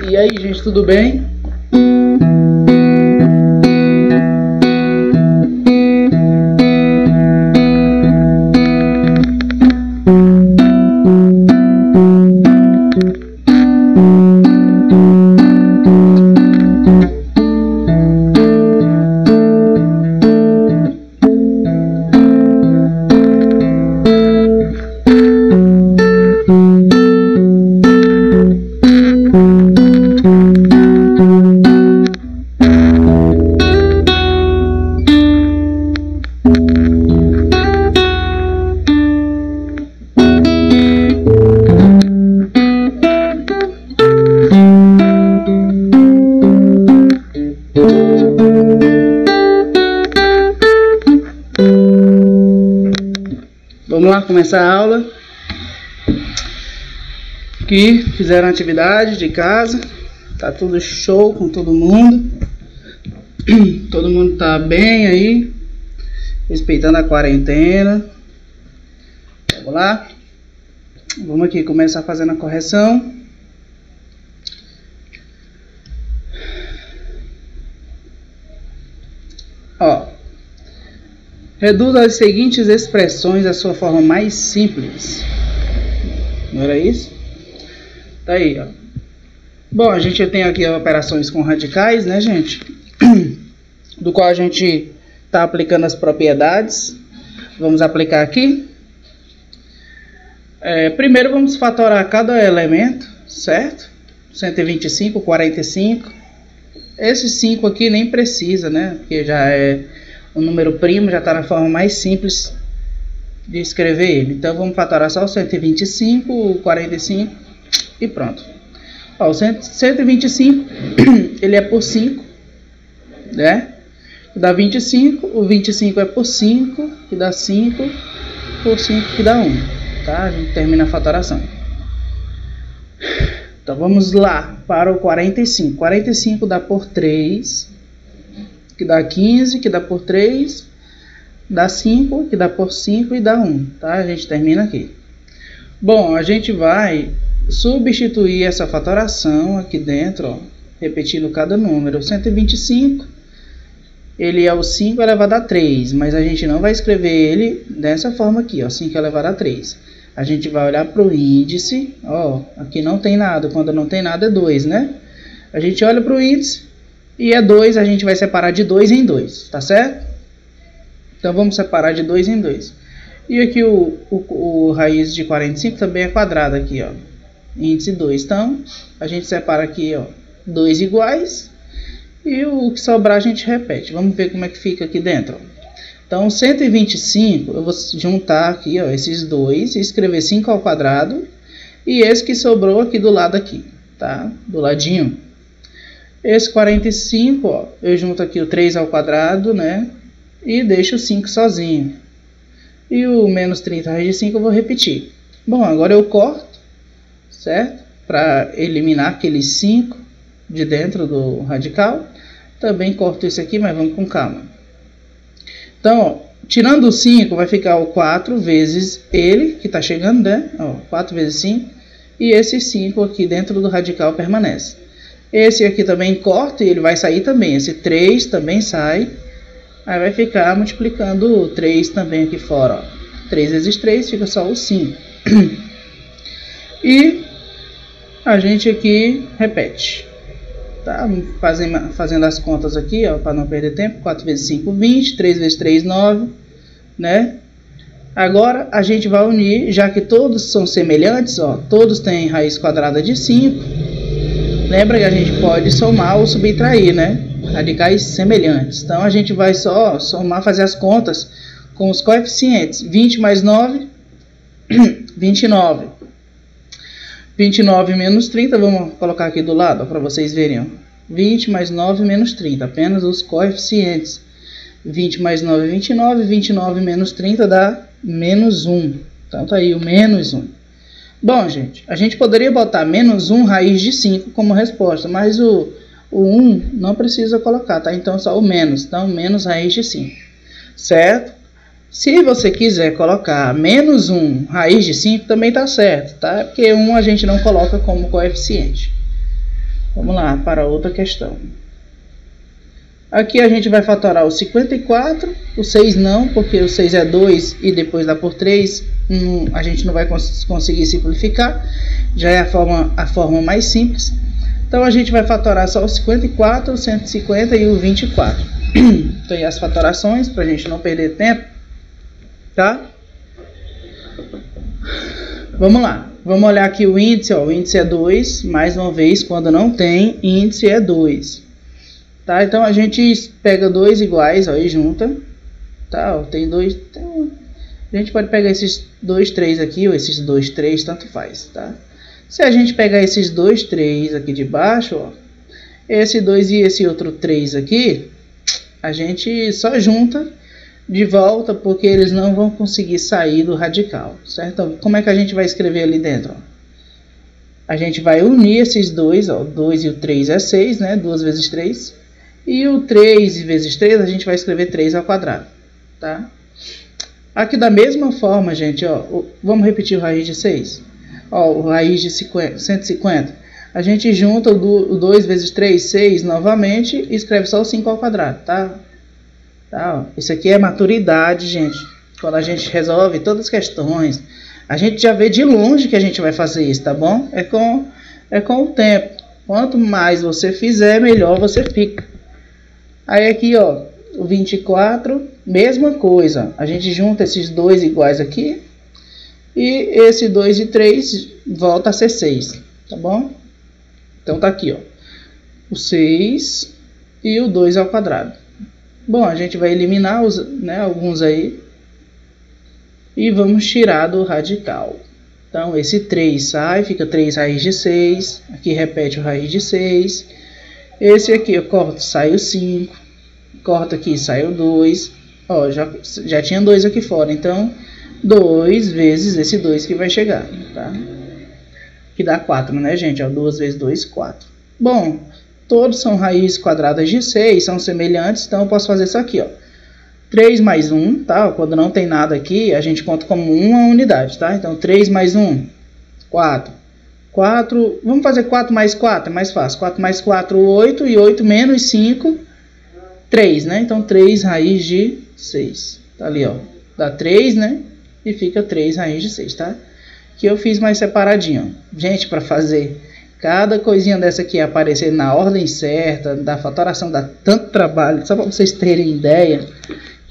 E aí, gente, tudo bem? Vamos lá começar a aula. Aqui fizeram atividade de casa. Tá tudo show com todo mundo. Todo mundo tá bem aí, respeitando a quarentena. Vamos lá. Vamos aqui começar fazendo a correção. Ó, reduza as seguintes expressões à sua forma mais simples. Não era isso? Tá aí, ó. Bom, a gente tem aqui operações com radicais, né, gente? Do qual a gente tá aplicando as propriedades. Vamos aplicar aqui. Primeiro vamos fatorar cada elemento, certo? 125, 45. Esses 5 aqui nem precisa, né? Porque já é o número primo, já está na forma mais simples de escrever ele. Então vamos fatorar só o 125, o 45 e pronto. Ó, o 125 ele é por 5, né? Dá 25, o 25 é por 5, que dá 5, por 5 que dá 1, tá? A gente termina a fatoração. Então vamos lá para o 45. 45 dá por 3, que dá 15, que dá por 3, dá 5, que dá por 5 e dá 1, tá? A gente termina aqui. Bom, a gente vai substituir essa fatoração aqui dentro, ó, repetindo cada número. 125, ele é o 5 elevado a 3, mas a gente não vai escrever ele dessa forma aqui, ó, 5 elevado a 3. A gente vai olhar para o índice, ó, aqui não tem nada, quando não tem nada é 2, né? A gente olha para o índice e é 2, a gente vai separar de 2 em 2, tá certo? Então vamos separar de 2 em 2. E aqui o raiz de 45 também é quadrado aqui, ó, índice 2. Então a gente separa aqui, ó, 2 iguais e o que sobrar a gente repete. Vamos ver como é que fica aqui dentro, ó. Então, 125, eu vou juntar aqui, ó, esses dois e escrever 5 ao quadrado. E esse que sobrou aqui do lado aqui, tá? Do ladinho. Esse 45, ó, eu junto aqui o 3 ao quadrado, né? E deixo o 5 sozinho. E o menos 30 raiz de 5 eu vou repetir. Bom, agora eu corto, certo? Para eliminar aqueles 5 de dentro do radical. Também corto isso aqui, mas vamos com calma. Então, ó, tirando o 5, vai ficar o 4 vezes ele, que está chegando, né? Ó, 4 vezes 5. E esse 5 aqui dentro do radical permanece. Esse aqui também corta e ele vai sair também. Esse 3 também sai. Aí vai ficar multiplicando o 3 também aqui fora, ó. 3 vezes 3 fica só o 5. E a gente aqui repete. Tá, fazendo as contas aqui, ó, para não perder tempo. 4 vezes 5, 20. 3 vezes 3, 9. Né? Agora a gente vai unir, já que todos são semelhantes, ó, todos têm raiz quadrada de 5. Lembra que a gente pode somar ou subtrair, né? Radicais semelhantes. Então a gente vai só somar, fazer as contas com os coeficientes. 20 mais 9, 29. 29 menos 30, vamos colocar aqui do lado para vocês verem, ó. 20 mais 9 menos 30, apenas os coeficientes. 20 mais 9 é 29, 29 menos 30 dá menos 1. Então tá aí o menos 1. Bom, gente, a gente poderia botar menos 1 raiz de 5 como resposta, mas o 1 não precisa colocar, tá? Então só o menos, então menos raiz de 5, certo? Se você quiser colocar menos 1 raiz de 5, também está certo, tá? Porque 1 a gente não coloca como coeficiente. Vamos lá para outra questão. Aqui a gente vai fatorar o 54, o 6 não, porque o 6 é 2 e depois dá por 3, a gente não vai conseguir simplificar, já é a forma mais simples. Então a gente vai fatorar só o 54, o 150 e o 24. Então aí as fatorações, para a gente não perder tempo, tá? Vamos lá, vamos olhar aqui o índice, ó, o índice é 2, mais uma vez, quando não tem, índice é 2. Tá, então a gente pega dois iguais, ó, e junta, tá, ó, tem dois, então, a gente pode pegar esses 2, 3 aqui, ou esses 2, 3, tanto faz, tá? Se a gente pegar esses 2, 3 aqui de baixo, ó, esse 2 e esse outro 3 aqui, a gente só junta de volta, porque eles não vão conseguir sair do radical, certo? Então, como é que a gente vai escrever ali dentro, ó? A gente vai unir esses dois, ó, 2 e o 3 é 6, né, 2 vezes 3. E o 3 vezes 3 a gente vai escrever 3 ao quadrado, tá? Aqui da mesma forma, gente, ó, vamos repetir o raiz de 6. Ó, o raiz de 150. A gente junta o 2 vezes 3, 6 novamente e escreve só o 5 ao quadrado, tá? Tá, ó. Isso aqui é maturidade, gente. Quando a gente resolve todas as questões, a gente já vê de longe que a gente vai fazer isso, tá bom? É com o tempo. Quanto mais você fizer, melhor você fica. Aí aqui, ó, o 24, mesma coisa. A gente junta esses dois iguais aqui. E esse 2 e 3 volta a ser 6, tá bom? Então tá aqui, ó, o 6 e o 2 ao quadrado. Bom, a gente vai eliminar alguns aí. E vamos tirar do radical. Então esse 3 sai, fica 3 raiz de 6. Aqui repete o raiz de 6. Esse aqui eu corto, sai o 5. Corto aqui, sai o 2. Ó, já tinha 2 aqui fora. Então, 2 vezes esse 2 que vai chegar, tá? Que dá 4, né, gente? Ó, 2 vezes 2, 4. Bom, todos são raízes quadradas de 6, são semelhantes. Então, eu posso fazer isso aqui, ó. 3 mais 1, tá? Quando não tem nada aqui, a gente conta como uma unidade, tá? Então, 3 mais 1, 4. 4, vamos fazer 4 mais 4, é mais fácil. 4 mais 4, 8, e 8 menos 5, 3, né? Então, 3 raiz de 6. Tá ali, ó. Dá 3, né? E fica 3 raiz de 6, tá? Que eu fiz mais separadinho, ó. Gente, para fazer cada coisinha dessa aqui aparecer na ordem certa, da fatoração dá tanto trabalho, só para vocês terem ideia.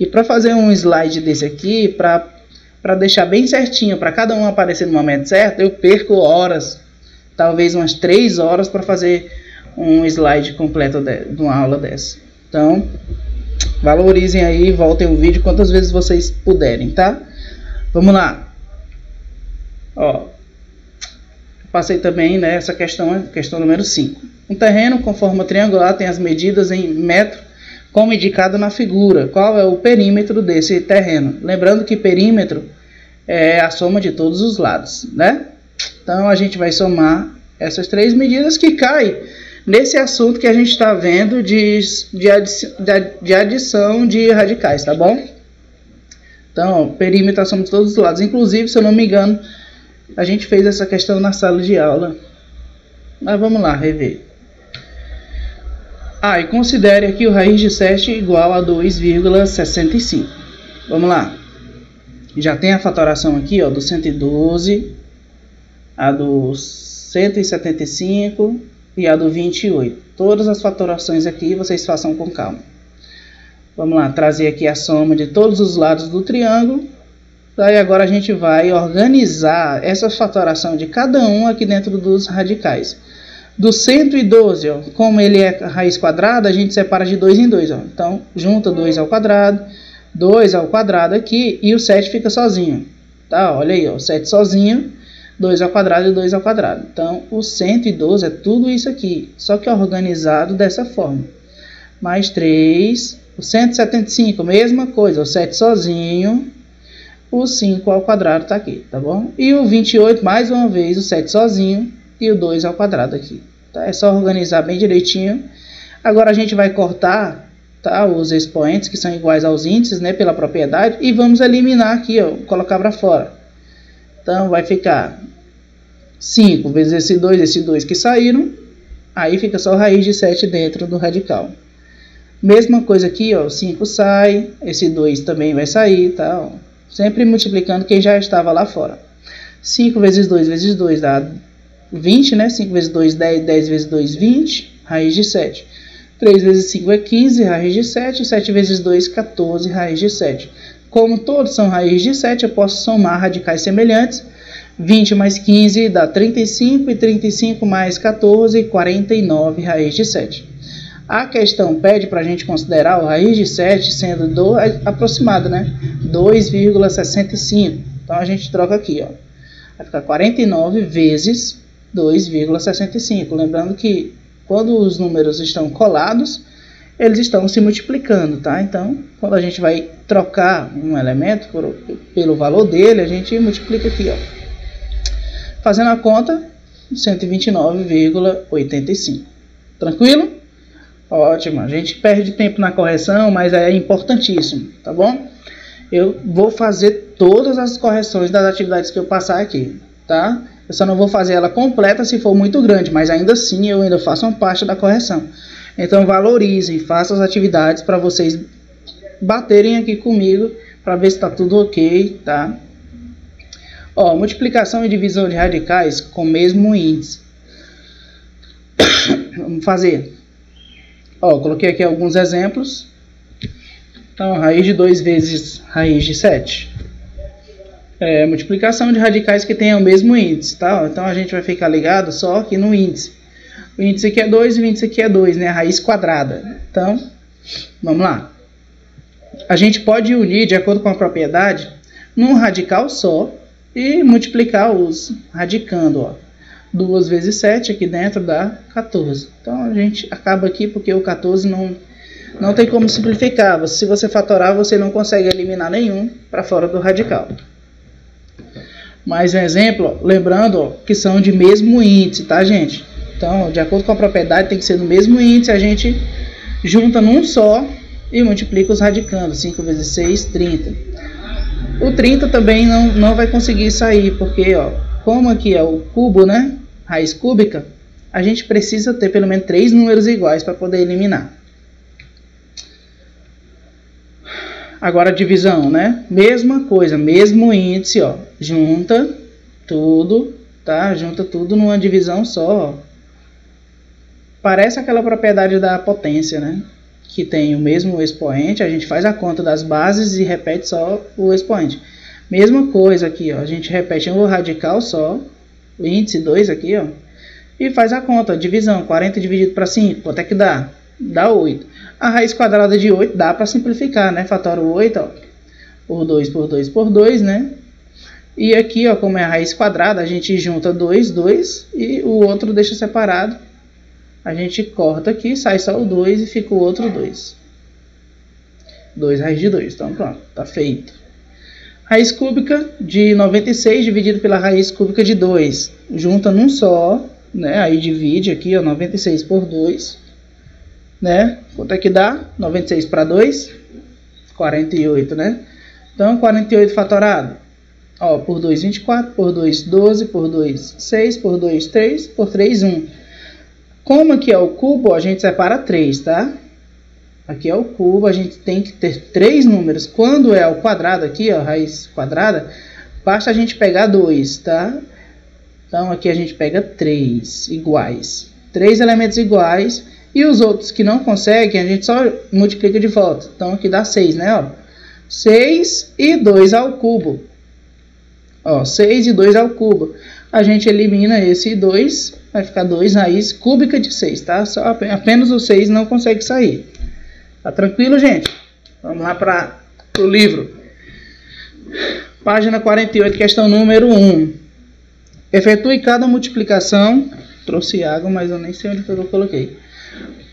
E para fazer um slide desse aqui, para deixar bem certinho, para cada um aparecer no momento certo, eu perco horas, talvez umas 3 horas para fazer um slide completo de uma aula dessa. Então, valorizem aí e voltem o vídeo quantas vezes vocês puderem, tá? Vamos lá. Ó, passei também nessa questão número 5. Um terreno com forma triangular tem as medidas em metro, como indicado na figura. Qual é o perímetro desse terreno? Lembrando que perímetro é a soma de todos os lados, né? Então, a gente vai somar essas 3 medidas que caem nesse assunto que a gente está vendo de adição de radicais, tá bom? Então, ó, perímetro é a soma de todos os lados. Inclusive, se eu não me engano, a gente fez essa questão na sala de aula. Mas vamos lá, rever. Ah, e considere aqui o raiz de 7 igual a 2,65. Vamos lá. Já tem a fatoração aqui, ó, do 112, a do 175 e a do 28. Todas as fatorações aqui vocês façam com calma. Vamos lá, trazer aqui a soma de todos os lados do triângulo. Daí agora a gente vai organizar essa fatoração de cada um aqui dentro dos radicais. Do 112, ó, como ele é raiz quadrada, a gente separa de 2 em 2. Ó. Então, junta 2 ao quadrado, 2 ao quadrado aqui e o 7 fica sozinho. Tá? Olha aí, ó, 7 sozinho, 2 ao quadrado e 2 ao quadrado. Então, o 112 é tudo isso aqui, só que organizado dessa forma. Mais 3, o 175, mesma coisa, o 7 sozinho, o 5 ao quadrado está aqui, tá bom? E o 28, mais uma vez, o 7 sozinho e o 2 ao quadrado aqui. Tá? É só organizar bem direitinho. Agora a gente vai cortar, tá, os expoentes que são iguais aos índices, né, pela propriedade, e vamos eliminar aqui, ó, colocar para fora. Então vai ficar 5 vezes esse 2 que saíram, Aí fica só raiz de 7 dentro do radical. Mesma coisa aqui, ó, 5 sai, esse 2 também vai sair, tá? Ó, sempre multiplicando quem já estava lá fora. 5 vezes 2 vezes 2 dá 20, né? 5 vezes 2, 10, 10 vezes 2, 20, raiz de 7. 3 vezes 5 é 15, raiz de 7, 7 vezes 2, 14, raiz de 7. Como todos são raiz de 7, eu posso somar radicais semelhantes. 20 mais 15 dá 35, e 35 mais 14, 49, raiz de 7. A questão pede para a gente considerar o raiz de 7 sendo aproximado, né? 2,65. Então a gente troca aqui, ó. Vai ficar 49 vezes 2,65. Lembrando que quando os números estão colados, eles estão se multiplicando, tá? Então, quando a gente vai trocar um elemento pelo valor dele, a gente multiplica aqui, ó. Fazendo a conta, 129,85. Tranquilo? Ótimo. A gente perde tempo na correção, mas é importantíssimo, tá bom? Eu vou fazer todas as correções das atividades que eu passar aqui, tá? Eu só não vou fazer ela completa se for muito grande, mas ainda assim eu ainda faço uma parte da correção. Então valorizem, façam as atividades para vocês baterem aqui comigo para ver se está tudo ok, tá? Ó, multiplicação e divisão de radicais com o mesmo índice. Vamos fazer. Ó, coloquei aqui alguns exemplos. Então, raiz de 2 vezes raiz de 7. Multiplicação de radicais que tenham o mesmo índice, tá? Então, a gente vai ficar ligado só aqui no índice. O índice aqui é 2 e o índice aqui é 2, né? A raiz quadrada. Então, vamos lá. A gente pode unir, de acordo com a propriedade, num radical só e multiplicar os radicando, ó. 2 vezes 7 aqui dentro dá 14. Então, a gente acaba aqui porque o 14 não tem como simplificar. Se você fatorar, você não consegue eliminar nenhum para fora do radical. Mais um exemplo, ó, lembrando, ó, que são de mesmo índice, tá, gente? Então, de acordo com a propriedade, tem que ser no mesmo índice. A gente junta num só e multiplica os radicando. 5 vezes 6, 30. O 30 também não vai conseguir sair, porque, ó, como aqui é o cubo, né? Raiz cúbica, a gente precisa ter pelo menos 3 números iguais para poder eliminar. Agora a divisão, né? Mesma coisa, mesmo índice, ó. Junta tudo, tá? Junta tudo numa divisão só, ó. Parece aquela propriedade da potência, né? Que tem o mesmo expoente, a gente faz a conta das bases e repete só o expoente. Mesma coisa aqui, ó. A gente repete um radical só, o índice 2 aqui, ó. E faz a conta, divisão, 40 dividido para 5, quanto é que dá? Dá 8. A raiz quadrada de 8 dá para simplificar, né? Fatora o 8, ó, por 2, por 2, por 2, né? E aqui, ó, como é a raiz quadrada, a gente junta 2, 2 e o outro deixa separado. A gente corta aqui, sai só o 2 e fica o outro 2. 2 raiz de 2. Então, pronto, tá feito. Raiz cúbica de 96 dividido pela raiz cúbica de 2. Junta num só, né? Aí divide aqui, ó, 96 por 2. Né? Quanto é que dá? 96 para 2? 48, né? Então, 48 fatorado. Ó, por 2, 24. Por 2, 12. Por 2, 6. Por 2, 3. Por 3, 1. Como aqui é o cubo, a gente separa 3, tá? Aqui é o cubo, a gente tem que ter 3 números. Quando é ao quadrado aqui, ó, raiz quadrada, basta a gente pegar 2, tá? Então, aqui a gente pega 3 iguais. 3 elementos iguais. E os outros que não conseguem, a gente só multiplica de volta. Então, aqui dá 6, né? Ó, 6 e 2 ao cubo. Ó, 6 e 2 ao cubo. A gente elimina esse 2, vai ficar 2 raiz cúbica de 6, tá? Só apenas o 6 não consegue sair. Tá tranquilo, gente? Vamos lá para o livro. Página 48, questão número 1. Efetue cada multiplicação. Trouxe água, mas eu nem sei onde foi que eu coloquei.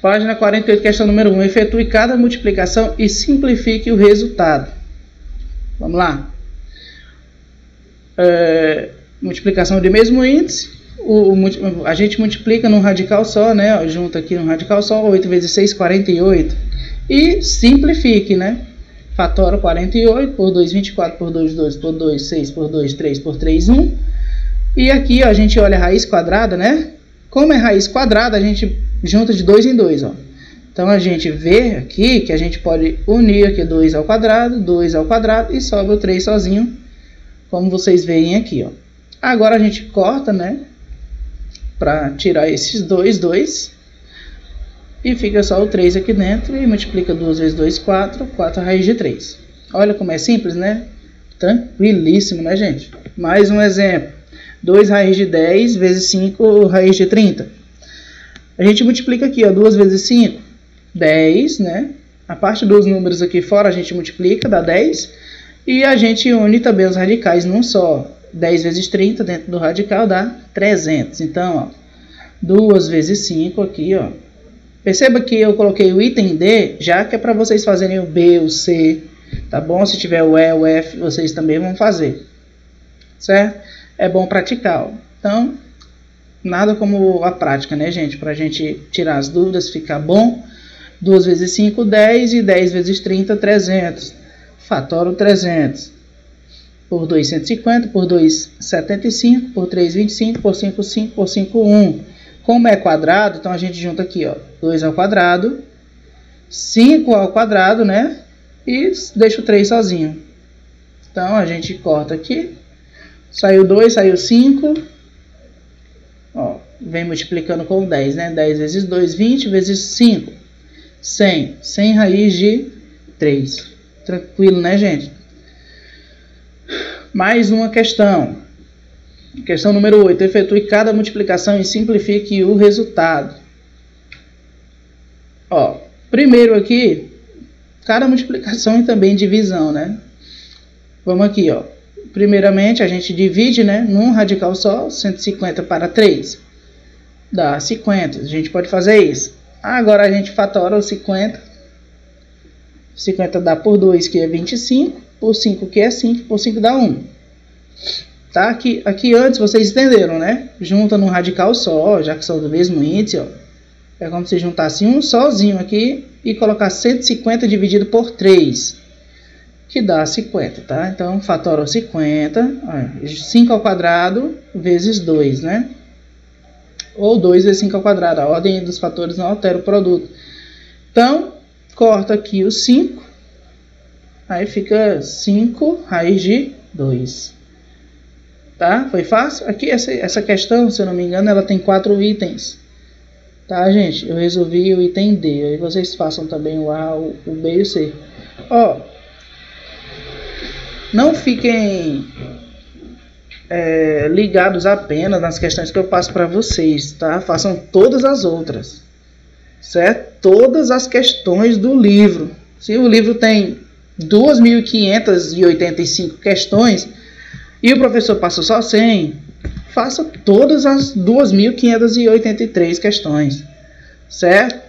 Página 48, questão número 1. Efetue cada multiplicação e simplifique o resultado. Vamos lá. Multiplicação de mesmo índice. A gente multiplica num radical só, né? Ó, junta aqui num radical só. 8 vezes 6, 48. E simplifique, né? Fatora 48 por 2, 24. Por 2, 2. Por 2, 6. Por 2, 3. Por 3, 1. E aqui, ó, a gente olha a raiz quadrada, né? Como é raiz quadrada, a gente junta de 2 em 2, ó. Então, a gente vê aqui que a gente pode unir aqui 2 ao quadrado e sobra o 3 sozinho, como vocês veem aqui, ó. Agora, a gente corta, né, para tirar esses 2, e fica só o 3 aqui dentro, e multiplica 2 vezes 2, 4 raiz de 3. Olha como é simples, né? Tranquilíssimo, né, gente? Mais um exemplo. 2 raiz de 10 vezes 5 raiz de 30. A gente multiplica aqui, ó, 2 vezes 5, 10, né? A parte dos números aqui fora a gente multiplica, dá 10. E a gente une também os radicais num só. 10 vezes 30 dentro do radical dá 300. Então, ó, 2 vezes 5 aqui, ó. Perceba que eu coloquei o item D, já que é para vocês fazerem o B, o C, tá bom? Se tiver o E, o F, vocês também vão fazer, certo? É bom praticar, ó. Então, nada como a prática, né, gente? Para a gente tirar as dúvidas, ficar bom. 2 vezes 5, 10, e 10 vezes 30, 300. Fatora o 300. Por 2, 150, por 2, 75, por 3, 25, por 5, 5, por 5, 1. Como é quadrado, então a gente junta aqui, ó, 2 ao quadrado, 5 ao quadrado, né? E deixa o 3 sozinho. Então, a gente corta aqui. Saiu 2, saiu 5. Ó, vem multiplicando com 10, né? 10 vezes 2, 20, vezes 5, 100. 100 raiz de 3. Tranquilo, né, gente? Mais uma questão. Questão número 8. Efetue cada multiplicação e simplifique o resultado. Ó, primeiro aqui, cada multiplicação e também divisão, né? Vamos aqui, ó. Primeiramente, a gente divide, né, num radical só, 150 para 3. Dá 50. A gente pode fazer isso. Agora, a gente fatora o 50. 50 dá por 2, que é 25. Por 5, que é 5. Por 5 dá 1. Tá? Aqui antes, vocês entenderam, né? Junta num radical só, já que são do mesmo índice, ó. É como se juntasse um sozinho aqui e colocar 150 dividido por 3. Que dá 50, tá? Então, fatora o 50. Ó, 5 ao quadrado vezes 2, né? Ou 2 vezes 5 ao quadrado. A ordem dos fatores não altera o produto. Então, corta aqui o 5. Aí fica 5 raiz de 2. Tá? Foi fácil? Aqui essa questão, se eu não me engano, ela tem 4 itens. Tá, gente? Eu resolvi o item D. Aí vocês façam também o A, o B e o C. Ó, não fiquem ligados apenas nas questões que eu passo para vocês, tá? Façam todas as outras, certo? Todas as questões do livro. Se o livro tem 2.585 questões e o professor passou só 100, faça todas as 2.583 questões, certo?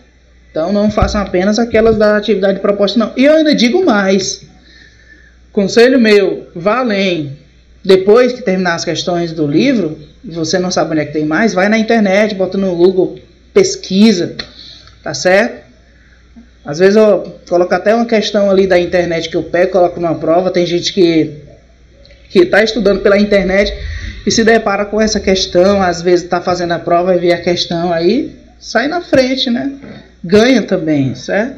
Então, não façam apenas aquelas da atividade proposta, não. E eu ainda digo mais. Conselho meu, vá além. Depois que terminar as questões do livro, você não sabe onde é que tem mais, vai na internet, bota no Google, pesquisa, tá certo? Às vezes eu coloco até uma questão ali da internet que eu pego, coloco numa prova. Tem gente que está estudando pela internet e se depara com essa questão, às vezes está fazendo a prova e vê a questão aí, sai na frente, né? Ganha também, certo?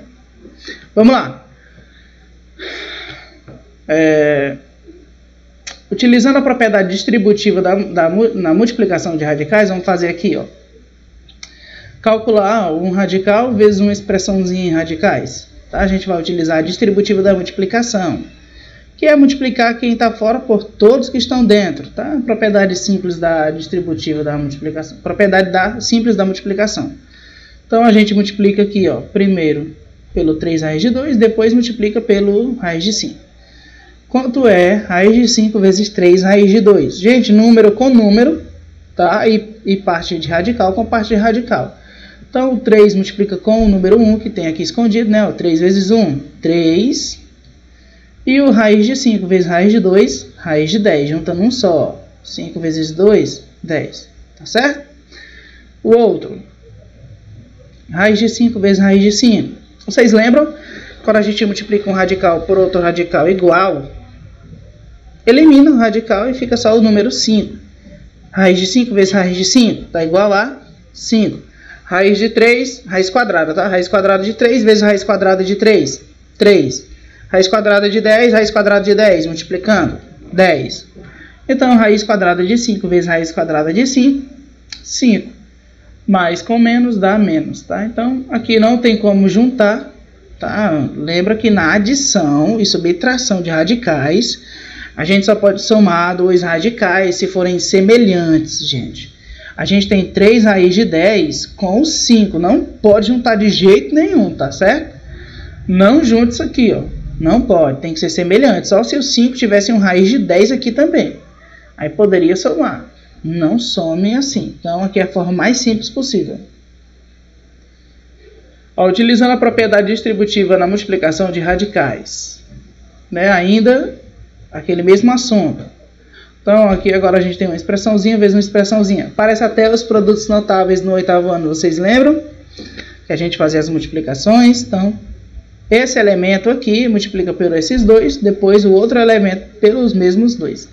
Vamos lá. Utilizando a propriedade distributiva na multiplicação de radicais, vamos fazer aqui, ó. Calcular um radical vezes uma expressãozinha em radicais. Tá? A gente vai utilizar a distributiva da multiplicação, que é multiplicar quem está fora por todos que estão dentro. Tá? Propriedade simples da distributiva da multiplicação. Propriedade simples da multiplicação. Então, a gente multiplica aqui, ó, primeiro pelo 3 raiz de 2, depois multiplica pelo raiz de 5. Quanto é raiz de 5 vezes 3 raiz de 2? Gente, número com número, tá? E parte de radical com parte de radical. Então, o 3 multiplica com o número 1, que tem aqui escondido, né? O 3 vezes 1, 3. E o raiz de 5 vezes raiz de 2, raiz de 10. Juntando um só. 5 vezes 2, 10. Tá certo? O outro. Raiz de 5 vezes raiz de 5. Vocês lembram? Quando a gente multiplica um radical por outro radical igual, elimina o radical e fica só o número 5. Raiz de 5 vezes raiz de 5 dá igual a 5. Raiz de 3, raiz quadrada, tá? Raiz quadrada de 3 vezes raiz quadrada de 3, 3. Raiz quadrada de 10, raiz quadrada de 10, multiplicando, 10. Então, raiz quadrada de 5 vezes raiz quadrada de 5, 5. Mais com menos dá menos, tá? Então, aqui não tem como juntar, tá? Lembra que na adição e subtração de radicais, a gente só pode somar dois radicais se forem semelhantes, gente. A gente tem 3 raiz de 10 com 5. Não pode juntar de jeito nenhum, tá certo? Não junte isso aqui, ó. Não pode, tem que ser semelhante. Só se o 5 tivesse um raiz de 10 aqui também. Aí poderia somar. Não some assim. Então aqui é a forma mais simples possível. Ó, utilizando a propriedade distributiva na multiplicação de radicais. Né? Ainda aquele mesmo assunto. Então, aqui agora a gente tem uma expressãozinha vezes uma expressãozinha. Parece até os produtos notáveis no 8º ano. Vocês lembram? Que a gente fazia as multiplicações. Então, esse elemento aqui multiplica por esses dois. Depois o outro elemento pelos mesmos dois.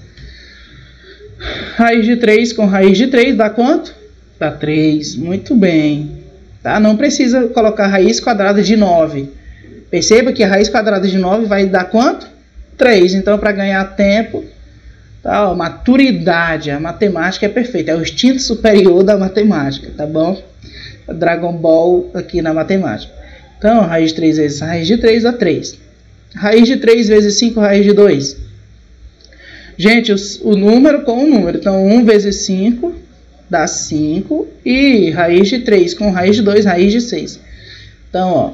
Raiz de 3 com raiz de 3 dá quanto? Dá 3. Muito bem. Tá? Não precisa colocar raiz quadrada de 9. Perceba que a raiz quadrada de 9 vai dar quanto? 3. Então, para ganhar tempo... Tá, ó, maturidade, a matemática é perfeita, é o instinto superior da matemática, tá bom? Dragon Ball aqui na matemática. Então, raiz de 3 vezes raiz de 3 dá 3. Raiz de 3 vezes 5, raiz de 2. Gente, o número com o número. Então, 1 vezes 5 dá 5. E raiz de 3 com raiz de 2, raiz de 6. Então, ó,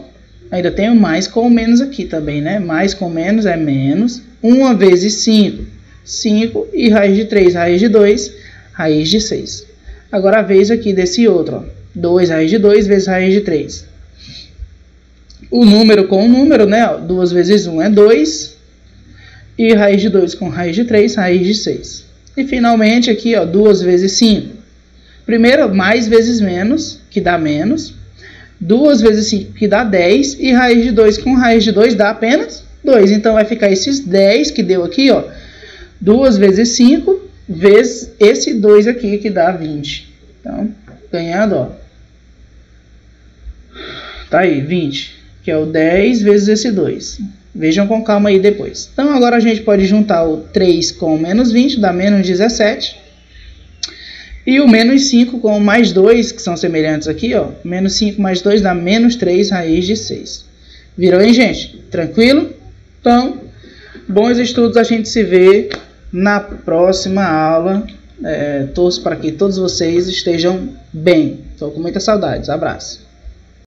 ainda tem o mais com o menos aqui também, né? Mais com menos é menos. 1 vezes 5. 5 e raiz de 3, raiz de 2, raiz de 6. Agora a vez aqui desse outro, ó. 2 raiz de 2 vezes raiz de 3. O número com o número, né? 2 vezes 1 é 2. E raiz de 2 com raiz de 3, raiz de 6. E finalmente aqui, ó, 2 vezes 5. Primeiro, mais vezes menos, que dá menos. 2 vezes 5, que dá 10. E raiz de 2 com raiz de 2 dá apenas 2. Então vai ficar esses 10 que deu aqui, ó. 2 vezes 5 vezes esse 2 aqui que dá 20. Então, ganhando, ó. Tá aí, 20. Que é o 10 vezes esse 2. Vejam com calma aí depois. Então, agora a gente pode juntar o 3 com o menos 20, dá menos 17. E o menos 5 com o mais 2, que são semelhantes aqui, ó. Menos 5 mais 2 dá menos 3 raiz de 6. Viram aí, gente? Tranquilo? Então, bons estudos, a gente se vê na próxima aula. Torço para que todos vocês estejam bem. Estou com muitas saudades. Abraço.